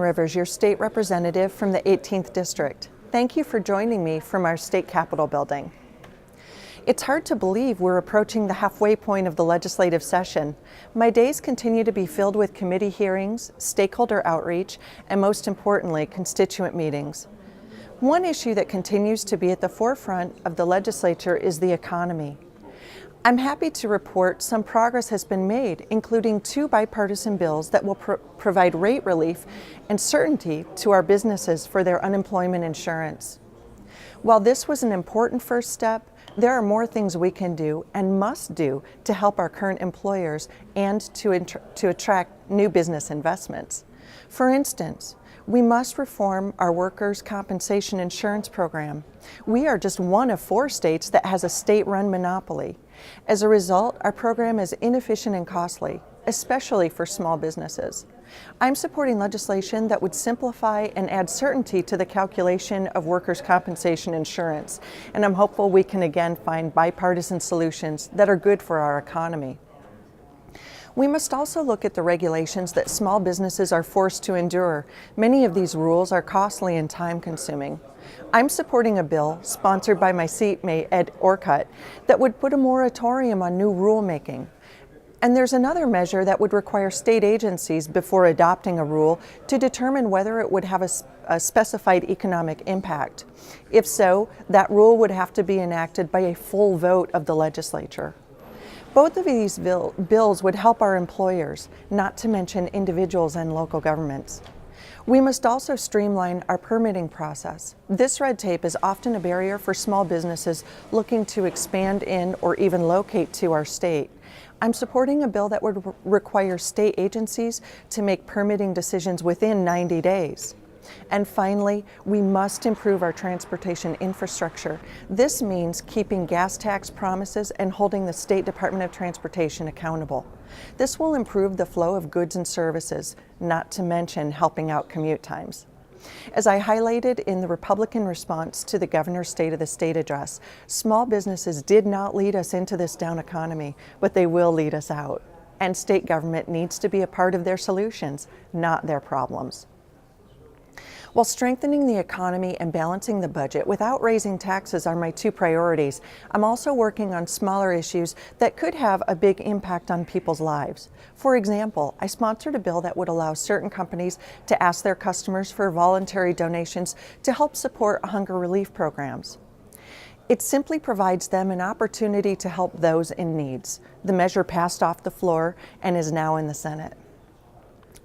Rivers, your state representative from the 18th District. Thank you for joining me from our state capitol building. It's hard to believe we're approaching the halfway point of the legislative session. My days continue to be filled with committee hearings, stakeholder outreach, and most importantly, constituent meetings. One issue that continues to be at the forefront of the legislature is the economy. I'm happy to report some progress has been made, including 2 bipartisan bills that will provide rate relief and certainty to our businesses for their unemployment insurance. While this was an important first step, there are more things we can do and must do to help our current employers and to attract new business investments. For instance, we must reform our workers' compensation insurance program. We are just one of 4 states that has a state-run monopoly. As a result, our program is inefficient and costly, especially for small businesses. I'm supporting legislation that would simplify and add certainty to the calculation of workers' compensation insurance, and I'm hopeful we can again find bipartisan solutions that are good for our economy. We must also look at the regulations that small businesses are forced to endure. Many of these rules are costly and time-consuming. I'm supporting a bill sponsored by my seatmate Ed Orcutt that would put a moratorium on new rulemaking. And there's another measure that would require state agencies before adopting a rule to determine whether it would have a specified economic impact. If so, that rule would have to be enacted by a full vote of the legislature. Both of these bills would help our employers, not to mention individuals and local governments. We must also streamline our permitting process. This red tape is often a barrier for small businesses looking to expand in or even locate to our state. I'm supporting a bill that would require state agencies to make permitting decisions within 90 days. And finally, we must improve our transportation infrastructure. This means keeping gas tax promises and holding the State Department of Transportation accountable. This will improve the flow of goods and services, not to mention helping out commute times. As I highlighted in the Republican response to the Governor's State of the State address, small businesses did not lead us into this down economy, but they will lead us out. And state government needs to be a part of their solutions, not their problems. While strengthening the economy and balancing the budget without raising taxes are my 2 priorities, I'm also working on smaller issues that could have a big impact on people's lives. For example, I sponsored a bill that would allow certain companies to ask their customers for voluntary donations to help support hunger relief programs. It simply provides them an opportunity to help those in need. The measure passed off the floor and is now in the Senate.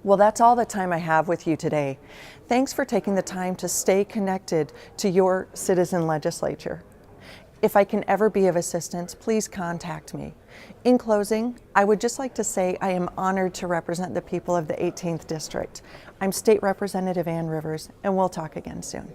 Well, that's all the time I have with you today. Thanks for taking the time to stay connected to your citizen legislature. If I can ever be of assistance, please contact me. In closing, I would just like to say I am honored to represent the people of the 18th District. I'm State Representative Ann Rivers, and we'll talk again soon.